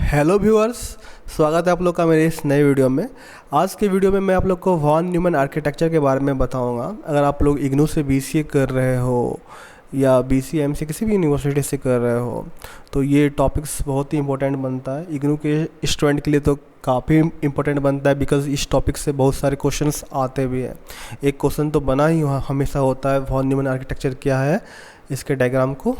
Hello viewers, स्वागत है आप लोग का मेरे इस नए वीडियो में। आज के वीडियो में मैं आप लोग को वॉन न्यूमन आर्किटेक्चर के बारे में बताऊंगा। अगर आप लोग इग्नू से बीसीए कर रहे हो या बीसीए एमसीए किसी भी यूनिवर्सिटी से कर रहे हो तो ये टॉपिक्स बहुत ही इंपॉर्टेंट बनता है। इग्नू के स्टूडेंट के लिए तो काफ़ी इंपॉर्टेंट बनता है बिकॉज इस टॉपिक से बहुत सारे क्वेश्चंस आते भी हैं। एक क्वेश्चन तो बना ही हमेशा होता है, वॉन न्यूमन आर्किटेक्चर क्या है, इसके डायग्राम को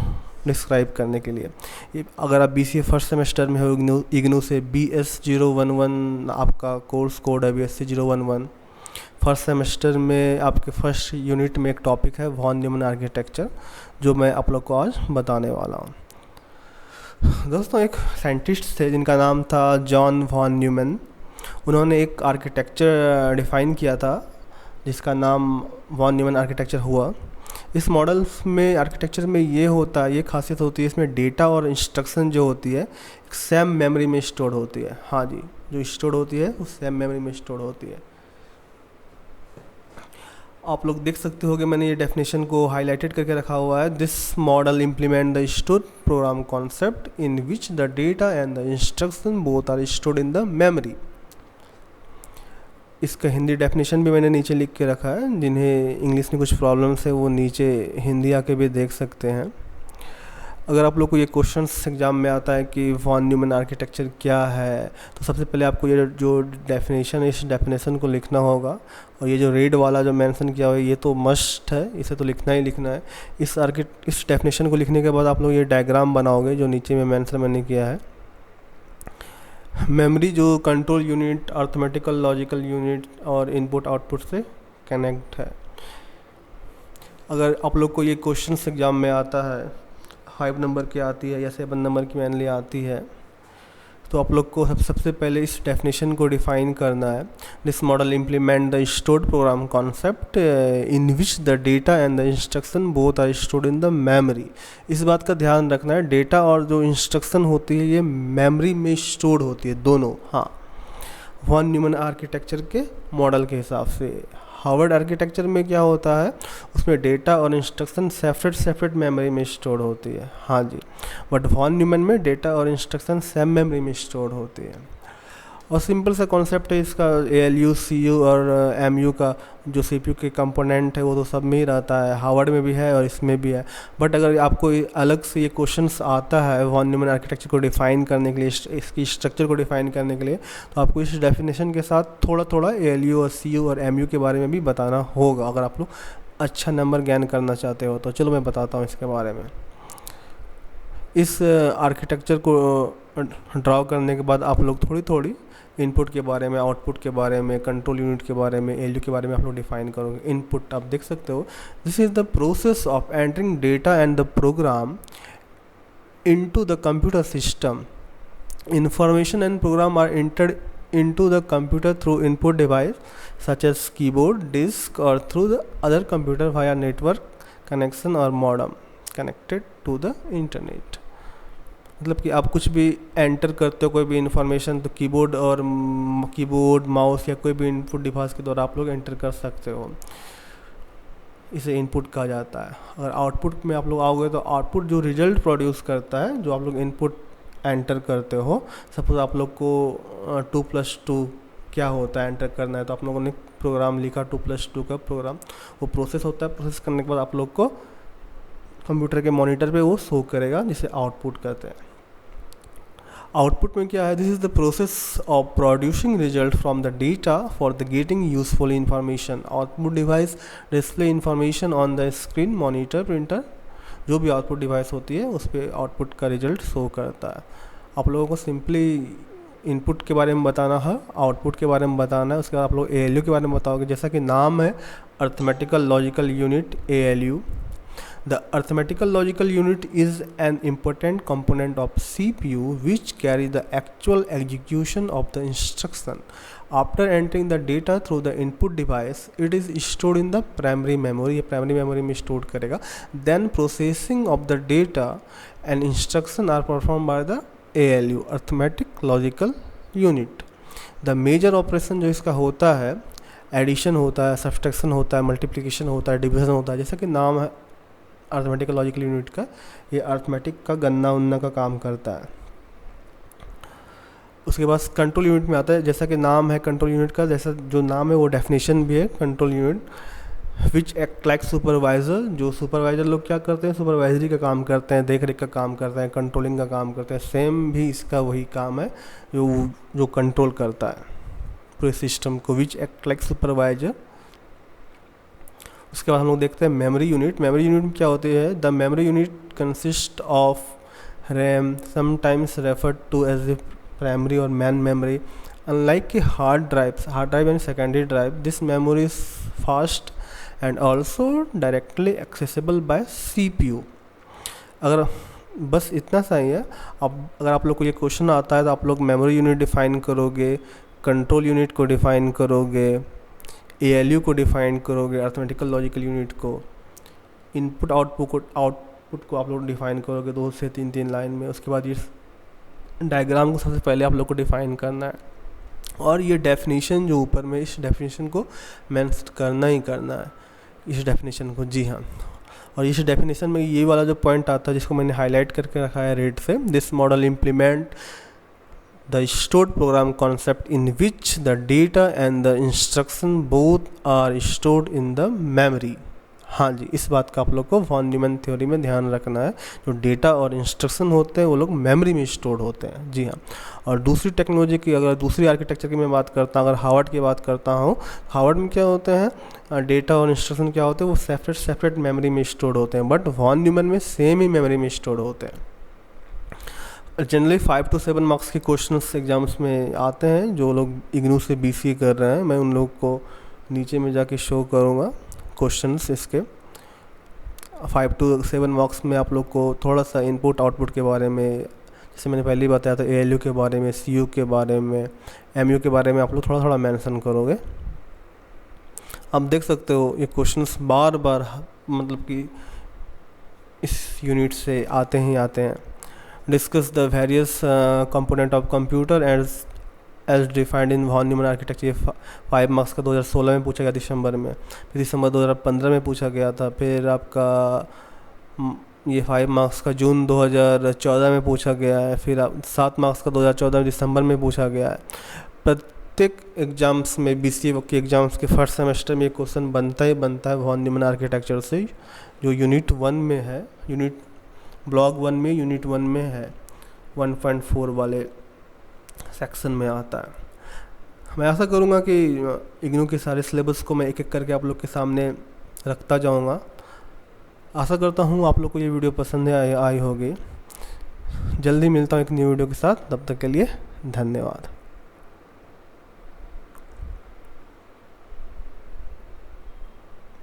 डिस्क्राइब करने के लिए। अगर आप बीसीए फर्स्ट सेमेस्टर में हो इग्नू से BS011 आपका कोर्स कोड है, BSc 011। फर्स्ट सेमेस्टर में आपके फर्स्ट यूनिट में एक टॉपिक है वॉन न्यूमन आर्किटेक्चर, जो मैं आप लोग को आज बताने वाला हूँ। दोस्तों, एक साइंटिस्ट थे जिनका नाम था जॉन वॉन न्यूमन। उन्होंने एक आर्किटेक्चर डिफ़ाइन किया था जिसका नाम वॉन न्यूमन आर्किटेक्चर हुआ। इस मॉडल्स में आर्किटेक्चर में ये होता है, ये खासियत होती है, इसमें डेटा और इंस्ट्रक्शन जो होती है एक सेम मेमोरी में स्टोर होती है। हाँ जी, जो स्टोर होती है वो सेम मेमोरी में स्टोर होती है। आप लोग देख सकते हो कि मैंने ये डेफिनेशन को हाईलाइटेड करके रखा हुआ है। This model implement the store program concept in which the data and the instruction both are stored in the memory. इसका हिंदी डेफिनेशन भी मैंने नीचे लिख के रखा है। जिन्हें इंग्लिश में कुछ प्रॉब्लम्स है वो नीचे हिंदी आके भी देख सकते हैं। अगर आप लोग को ये क्वेश्चंस एग्जाम में आता है कि वॉन न्यूमन आर्किटेक्चर क्या है, तो सबसे पहले आपको ये जो डेफिनेशन है इस डेफिनेशन को लिखना होगा। और ये जो रेड वाला जो मेंशन किया हुआ है ये तो मस्ट है, इसे तो लिखना ही लिखना है। इस डेफिनेशन को लिखने के बाद आप लोग ये डायग्राम बनाओगे जो नीचे में मेंशन मैंने किया है। मेमोरी जो control unit, arithmetical logical unit और इनपुट आउटपुट से कनेक्ट है। अगर आप लोग को ये क्वेश्चन एग्जाम में आता है, 5 नंबर की आती है या 7 नंबर की मैनली आती है, तो आप लोग को सबसे पहले इस डेफिनेशन को डिफाइन करना है। This model implement the stored program concept in which the data and the instruction both are stored in the memory. इस बात का ध्यान रखना है, डेटा और जो इंस्ट्रक्शन होती है ये मेमोरी में स्टोर्ड होती है दोनों। हाँ, वॉन न्यूमन आर्किटेक्चर के मॉडल के हिसाब से। हार्वर्ड आर्किटेक्चर में क्या होता है, उसमें डेटा और इंस्ट्रक्शन सेपरेट मेमोरी में स्टोर होती है। हाँ जी, बट वॉन न्यूमन में डेटा और इंस्ट्रक्शन सेम मेमोरी में स्टोर होती है। और सिंपल सा कॉन्सेप्ट है इसका। ALU, CU और MU का जो CPU के कंपोनेंट है वो तो सब में ही रहता है, हार्वर्ड में भी है और इसमें भी है। बट अगर आपको अलग से ये क्वेश्चंस आता है वॉन न्यूमन आर्किटेक्चर को डिफ़ाइन करने के लिए, इसकी स्ट्रक्चर को डिफ़ाइन करने के लिए, तो आपको इस डेफिनेशन के साथ थोड़ा थोड़ा ALU और CU और MU के बारे में भी बताना होगा अगर आप लोग अच्छा नंबर गेन करना चाहते हो। तो चलो मैं बताता हूँ इसके बारे में। इस आर्किटेक्चर को ड्रॉ करने के बाद आप लोग थोड़ी थोड़ी इनपुट के बारे में, आउटपुट के बारे में, कंट्रोल यूनिट के बारे में, ALU के बारे में आप लोग डिफाइन करोगे। इनपुट आप देख सकते हो, this is the process of entering data and the program into the computer system. Information and program are entered into the computer through input device such as keyboard, disk or through the other computer via network connection or modem connected to the internet। मतलब कि आप कुछ भी enter करते हो कोई भी information तो कीबोर्ड माउस या कोई भी इनपुट डिवाइस के द्वारा आप लोग एंटर कर सकते हो। इसे इनपुट कहा जाता है। अगर आउटपुट में आप लोग आओगे तो आउटपुट जो रिजल्ट प्रोड्यूस करता है, जो आप लोग इनपुट एंटर करते हो, सपोज आप लोग को 2+2 क्या होता है एंटर करना है, तो आप लोगों ने प्रोग्राम लिखा 2+2 का प्रोग्राम, वो प्रोसेस होता है। प्रोसेस करने के बाद आप लोग को कंप्यूटर के मॉनिटर पे वो शो करेगा, जिसे आउटपुट कहते हैं। आउटपुट में क्या है, this is the process of producing result from the data for the getting useful information. Output device display information on the screen, monitor, printer, जो भी आउटपुट डिवाइस होती है उस पर आउटपुट का रिजल्ट शो करता है। आप लोगों को सिंपली इनपुट के बारे में बताना है, आउटपुट के बारे में बताना है, उसके बाद आप लोग ALU के बारे में बताओगे। जैसा कि नाम है arithmetical logical unit ALU। The arithmetical logical unit is an important component of CPU which carry the actual execution of the instruction. After entering the data through the input device, it is stored in the primary memory. ये primary memory में stored करेगा। Then processing of the data and instruction are performed by the ALU, arithmetic logical unit. The major operation जो इसका होता है, addition होता है, subtraction होता है, मल्टीप्लिकेशन होता है, डिवीजन होता है। जैसा कि नाम है अर्थमेटिकल लॉजिकल यूनिट का, ये अर्थमेटिक का गन्ना उन्ना का काम करता है। उसके बाद कंट्रोल यूनिट में आता है, जैसा कि नाम है कंट्रोल यूनिट का, जैसा जो नाम है वो डेफिनेशन भी है control unit, which act like supervisor. जो सुपरवाइज़र लोग क्या करते हैं, सुपरवाइजरी का काम करते हैं, देख रेख का काम करते हैं, कंट्रोलिंग का काम करते हैं। सेम भी इसका वही काम है जो कंट्रोल करता है पूरे सिस्टम को, विच एक्ट लाइक सुपरवाइजर। उसके बाद हम लोग देखते हैं मेमोरी यूनिट। मेमोरी यूनिट में क्या होती है, the memory unit consist of RAM, sometimes referred to as a primary और main memory. Unlike hard drive and secondary drive, this memory is fast and also directly accessible by CPU। अगर बस इतना सा ही है। अब अगर आप लोग को ये क्वेश्चन आता है तो आप लोग मेमोरी यूनिट डिफाइन करोगे, कंट्रोल यूनिट को डिफाइन करोगे, ALU को डिफाइन करोगे, अर्थमेटिकल लॉजिकल यूनिट को, इनपुट आउटपुट को आप लोग डिफाइन करोगे 2 से 3 लाइन में। उसके बाद ये डायग्राम को सबसे पहले आप लोग को डिफाइन करना है, और ये डेफिनेशन जो ऊपर में, इस डेफिनेशन को मेंशन करना ही करना है, इस डेफिनेशन को। जी हाँ, और इस डेफिनेशन में ये वाला जो पॉइंट आता है जिसको मैंने हाईलाइट करके रखा है रेड से, this model implement the stored program concept in which the data and the instruction both are stored in the memory. हाँ जी, इस बात का आप लोग को वॉन न्यूमैन थ्योरी में ध्यान रखना है, जो डेटा और इंस्ट्रक्शन होते हैं वो लोग मेमोरी में स्टोर्ड होते हैं। जी हाँ, और दूसरी टेक्नोलॉजी की, अगर दूसरी आर्किटेक्चर की मैं बात करता हूँ, अगर हार्वर्ड की बात करता हूँ, हार्वर्ड में क्या होते हैं, डेटा और इंस्ट्रक्शन क्या होते हैं, वो सेपरेट मेमोरी में स्टोर्ड होते हैं, बट वॉन न्यूमैन में सेम ही मेमोरी में स्टोर्ड होते हैं। जनरली 5 to 7 मार्क्स के क्वेश्चंस एग्जाम्स में आते हैं। जो लोग इग्नू से BCA कर रहे हैं, मैं उन लोग को नीचे में जाके शो करूँगा क्वेश्चंस इसके। 5 to 7 मार्क्स में आप लोग को थोड़ा सा इनपुट आउटपुट के बारे में, जैसे मैंने पहले ही बताया था, ALU के बारे में, CU के बारे में, MU के बारे में आप लोग थोड़ा मेंशन करोगे। आप देख सकते हो ये क्वेश्चंस बार बार मतलब कि इस यूनिट से आते हैं। Discuss the various component of computer as defined in von Neumann architecture. 5 marks का 2016 में पूछा गया दिसंबर में, फिर दिसंबर 2015 में पूछा गया था, फिर आपका ये 5 मार्क्स का जून 2014 में पूछा गया है, फिर 7 मार्क्स का 2014 में दिसंबर में पूछा गया है। प्रत्येक एग्जाम्स में, BCA के एग्जाम्स के फर्स्ट सेमेस्टर में ये क्वेश्चन बनता है वॉन न्यूमैन आर्किटेक्चर से, जो यूनिट 1 में है, यूनिट ब्लॉक 1 में, यूनिट 1 में है, 1.4 वाले सेक्शन में आता है। मैं आशा करूँगा कि इग्नू के सारे सिलेबस को मैं एक एक करके आप लोग के सामने रखता जाऊँगा। आशा करता हूँ आप लोग को ये वीडियो पसंद आई होगी। जल्दी मिलता हूँ एक न्यू वीडियो के साथ, तब तक के लिए धन्यवाद।